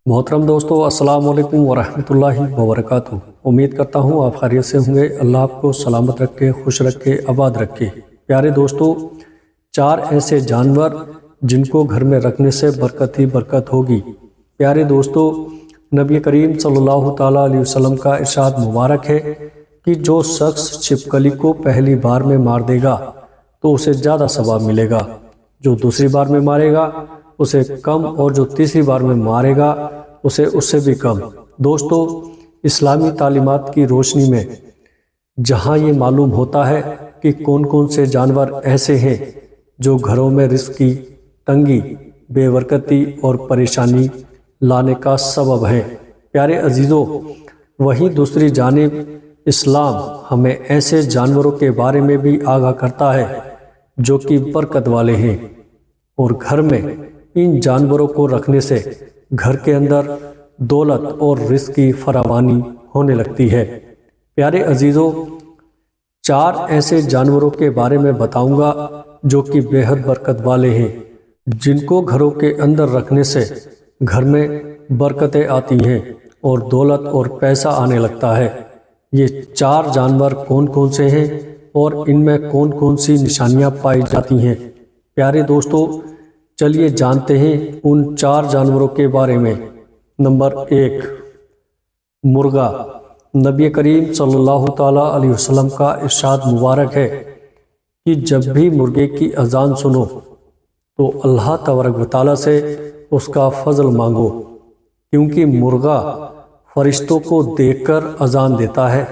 محترم دوستو، السلام علیکم ورحمۃ اللہ وبرکاتہ۔ امید کرتا ہوں آپ خیریت سے ہوں گے۔ اللہ آپ کو سلامت رکھے، خوش رکھے، آباد رکھے۔ پیارے دوستو، 4 ایسے جانور جن کو گھر میں رکھنے سے برکت ہی برکت ہوگی۔ پیارے دوستو، نبی کریم صلی اللہ تعالیٰ علیہ وسلم کا ارشاد مبارک ہے کہ جو شخص چھپکلی کو پہلی بار میں مار دے گا تو اسے زیادہ ثواب ملے گا، جو دوسری بار میں مارے گا اسے کم، اور جو تیسری بار میں مارے گا اسے اس سے بھی کم۔ دوستو، اسلامی تعلیمات کی روشنی میں جہاں یہ معلوم ہوتا ہے کہ کون کون سے جانور ایسے ہیں جو گھروں میں رزق کی تنگی، بے برکتی اور پریشانی لانے کا سبب ہیں، پیارے عزیزو، وہیں دوسری جانب اسلام ہمیں ایسے جانوروں کے بارے میں بھی آگاہ کرتا ہے جو کہ برکت والے ہیں، اور گھر میں ان جانوروں کو رکھنے سے گھر کے اندر دولت اور رزق کی فراوانی ہونے لگتی ہے۔ پیارے عزیزو، 4 ایسے جانوروں کے بارے میں بتاؤں گا جو کہ بے حد برکت والے ہیں، جن کو گھروں کے اندر رکھنے سے گھر میں برکتیں آتی ہیں اور دولت اور پیسہ آنے لگتا ہے۔ یہ 4 جانور کون کون سے ہیں اور ان میں کون کون سی نشانیاں پائی جاتی ہیں؟ پیارے دوستو، چلیے جانتے ہیں ان 4 جانوروں کے بارے میں۔ نمبر 1، مرغا۔ نبی کریم صلی اللہ تعالیٰ علیہ وسلم کا ارشاد مبارک ہے کہ جب بھی مرغے کی اذان سنو تو اللہ تبارک و تعالیٰ سے اس کا فضل مانگو، کیونکہ مرغا فرشتوں کو دیکھ کر اذان دیتا ہے۔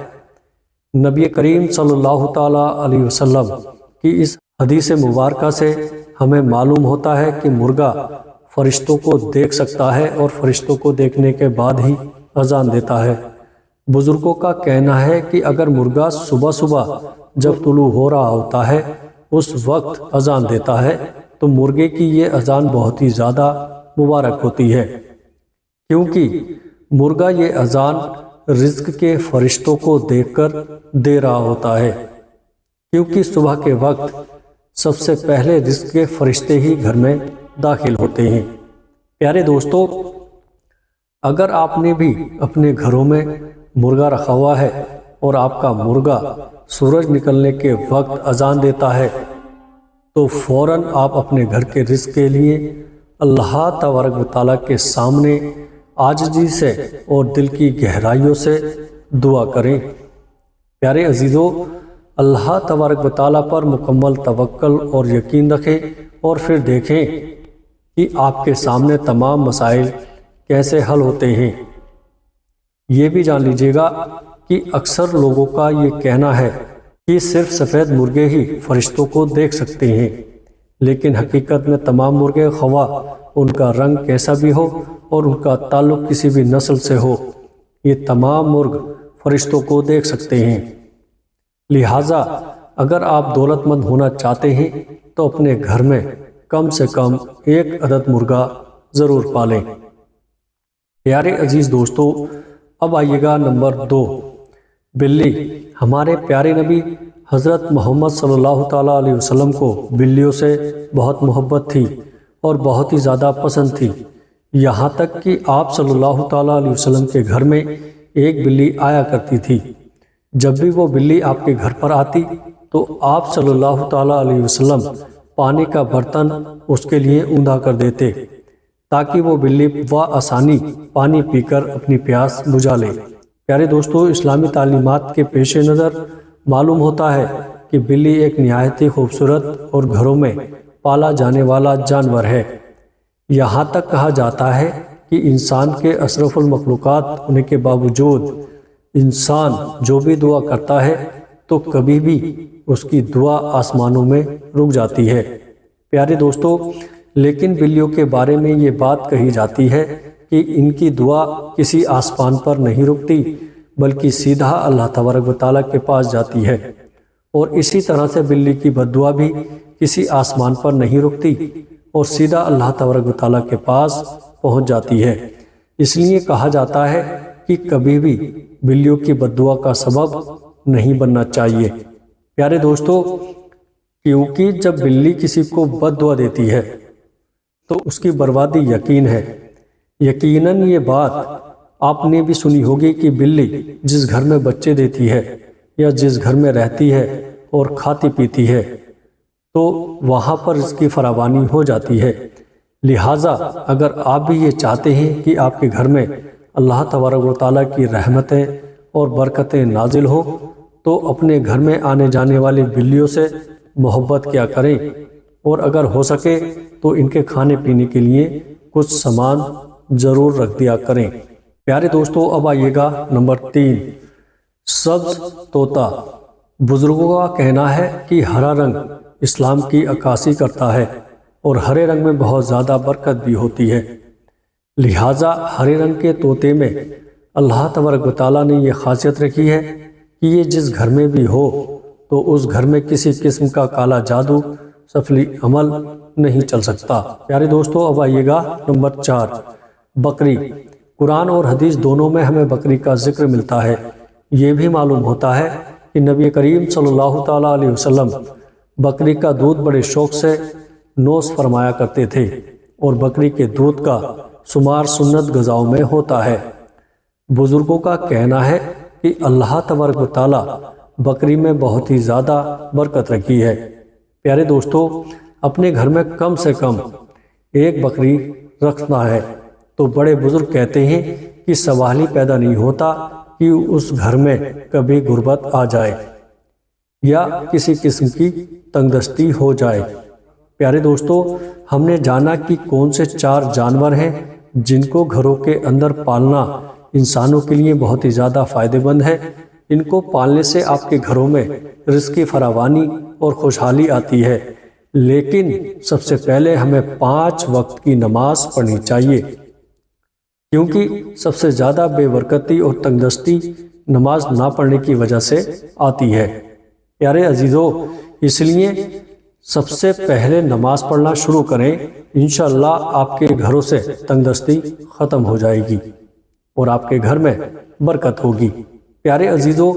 نبی کریم صلی اللہ تعالیٰ علیہ وسلم کی اس حدیث مبارکہ سے ہمیں معلوم ہوتا ہے کہ مرغا فرشتوں کو دیکھ سکتا ہے اور فرشتوں کو دیکھنے کے بعد ہی اذان دیتا ہے۔ بزرگوں کا کہنا ہے کہ اگر مرغا صبح صبح جب طلوع ہو رہا ہوتا ہے اس وقت اذان دیتا ہے تو مرغے کی یہ اذان بہت ہی زیادہ مبارک ہوتی ہے، کیونکہ مرغا یہ اذان رزق کے فرشتوں کو دیکھ کر دے رہا ہوتا ہے، کیونکہ صبح کے وقت سب سے پہلے رزق کے فرشتے ہی گھر میں داخل ہوتے ہیں۔ پیارے دوستو، اگر آپ نے بھی اپنے گھروں میں مرغا رکھا ہوا ہے اور آپ کا مرغا سورج نکلنے کے وقت اذان دیتا ہے تو فوراً آپ اپنے گھر کے رزق کے لیے اللہ تبارک و تعالیٰ کے سامنے عاجزی سے اور دل کی گہرائیوں سے دعا کریں۔ پیارے عزیزو، اللہ تبارک و تعالیٰ پر مکمل توکل اور یقین رکھیں اور پھر دیکھیں کہ آپ کے سامنے تمام مسائل کیسے حل ہوتے ہیں۔ یہ بھی جان لیجیے گا کہ اکثر لوگوں کا یہ کہنا ہے کہ صرف سفید مرغے ہی فرشتوں کو دیکھ سکتے ہیں، لیکن حقیقت میں تمام مرغے، خواہ ان کا رنگ کیسا بھی ہو اور ان کا تعلق کسی بھی نسل سے ہو، یہ تمام مرغ فرشتوں کو دیکھ سکتے ہیں۔ لہٰذا اگر آپ دولت مند ہونا چاہتے ہیں تو اپنے گھر میں کم سے کم 1 عدد مرغا ضرور پالیں۔ پیارے عزیز دوستو، اب آئیے گا نمبر 2، بلی۔ ہمارے پیارے نبی حضرت محمد صلی اللہ تعالیٰ علیہ وسلم کو بلیوں سے بہت محبت تھی اور بہت ہی زیادہ پسند تھی، یہاں تک کہ آپ صلی اللہ تعالیٰ علیہ وسلم کے گھر میں ایک بلی آیا کرتی تھی۔ جب بھی وہ بلی آپ کے گھر پر آتی تو آپ صلی اللہ تعالیٰ علیہ وسلم پانی کا برتن اس کے لیے اوندا کر دیتے تاکہ وہ بلی آسانی پانی پی کر اپنی پیاس بجھا لے۔ پیارے دوستو، اسلامی تعلیمات کے پیش نظر معلوم ہوتا ہے کہ بلی ایک نہایت ہی خوبصورت اور گھروں میں پالا جانے والا جانور ہے۔ یہاں تک کہا جاتا ہے کہ انسان کے اشرف المخلوقات ہونے کے باوجود انسان جو بھی دعا کرتا ہے تو کبھی بھی اس کی دعا آسمانوں میں رک جاتی ہے۔ پیارے دوستو، لیکن بلیوں کے بارے میں یہ بات کہی جاتی ہے کہ ان کی دعا کسی آسمان پر نہیں رکتی بلکہ سیدھا اللہ تبارک و تعالیٰ کے پاس جاتی ہے، اور اسی طرح سے بلی کی بد دعا بھی کسی آسمان پر نہیں رکتی اور سیدھا اللہ تبارک و تعالیٰ کے پاس پہنچ جاتی ہے۔ اس لیے کہا جاتا ہے کہ کبھی بھی بلیوں کی بد دعا کا سبب نہیں بننا چاہیے۔ پیارے دوستو، کیونکہ جب بلی کسی کو بد دعا دیتی ہے تو اس کی بربادی یقین ہے، یقیناً یہ بات آپ نے بھی سنی ہوگی کہ بلی جس گھر میں بچے دیتی ہے یا جس گھر میں رہتی ہے اور کھاتی پیتی ہے تو وہاں پر اس کی فراوانی ہو جاتی ہے۔ لہٰذا اگر آپ بھی یہ چاہتے ہیں کہ آپ کے گھر میں اللہ تبارک و تعالیٰ کی رحمتیں اور برکتیں نازل ہو تو اپنے گھر میں آنے جانے والی بلیوں سے محبت کیا کریں، اور اگر ہو سکے تو ان کے کھانے پینے کے لیے کچھ سامان ضرور رکھ دیا کریں۔ پیارے دوستو، اب آئیے گا نمبر 3، سبز طوطا۔ بزرگوں کا کہنا ہے کہ ہرا رنگ اسلام کی عکاسی کرتا ہے اور ہرے رنگ میں بہت زیادہ برکت بھی ہوتی ہے، لہٰذا ہرے رنگ کے طوطے میں اللہ تبارک و تعالیٰ نے یہ خاصیت رکھی ہے کہ یہ جس گھر میں بھی ہو تو اس گھر میں کسی قسم کا کالا جادو سفلی عمل نہیں چل سکتا۔ پیارے دوستو، اب آئیے گا نمبر 4، بکری۔ قرآن اور حدیث دونوں میں ہمیں بکری کا ذکر ملتا ہے۔ یہ بھی معلوم ہوتا ہے کہ نبی کریم صلی اللہ تعالیٰ علیہ وسلم بکری کا دودھ بڑے شوق سے نوش فرمایا کرتے تھے، اور بکری کے دودھ کا شمار سنت غذاؤں میں ہوتا ہے۔ بزرگوں کا کہنا ہے کہ اللہ تبارک و تعالیٰ بکری میں بہت ہی زیادہ برکت رکھی ہے۔ پیارے دوستو، اپنے گھر میں کم سے کم ایک بکری رکھنا ہے تو بڑے بزرگ کہتے ہیں کہ سوال ہی پیدا نہیں ہوتا کہ اس گھر میں کبھی غربت آ جائے یا کسی قسم کی تنگدستی ہو جائے۔ پیارے دوستو، ہم نے جانا کہ کون سے 4 جانور ہیں جن کو گھروں کے اندر پالنا انسانوں کے لیے بہت ہی زیادہ فائدہ مند ہے۔ ان کو پالنے سے آپ کے گھروں میں رزق کی فراوانی اور خوشحالی آتی ہے، لیکن سب سے پہلے ہمیں 5 وقت کی نماز پڑھنی چاہیے، کیونکہ سب سے زیادہ بے برکتی اور تنگدستی نماز نہ پڑھنے کی وجہ سے آتی ہے۔ پیارے عزیزو، اس لیے سب سے پہلے نماز پڑھنا شروع کریں، انشاءاللہ آپ کے گھروں سے تنگدستی ختم ہو جائے گی اور آپ کے گھر میں برکت ہوگی۔ پیارے عزیزو،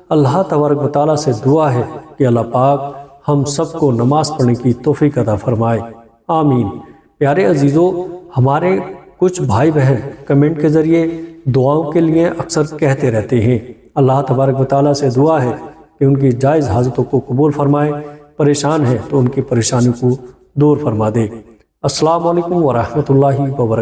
اللہ تبارک و تعالیٰ سے دعا ہے کہ اللہ پاک ہم سب کو نماز پڑھنے کی توفیق عطا فرمائے، آمین۔ پیارے عزیزو، ہمارے کچھ بھائی بہن کمنٹ کے ذریعے دعاؤں کے لیے اکثر کہتے رہتے ہیں۔ اللہ تبارک و تعالیٰ سے دعا ہے کہ ان کی جائز حاجتوں کو قبول فرمائے، پریشان ہیں تو ان کی پریشانی کو دور فرما دے۔ السلام علیکم ورحمۃ اللہ وبرکاتہ۔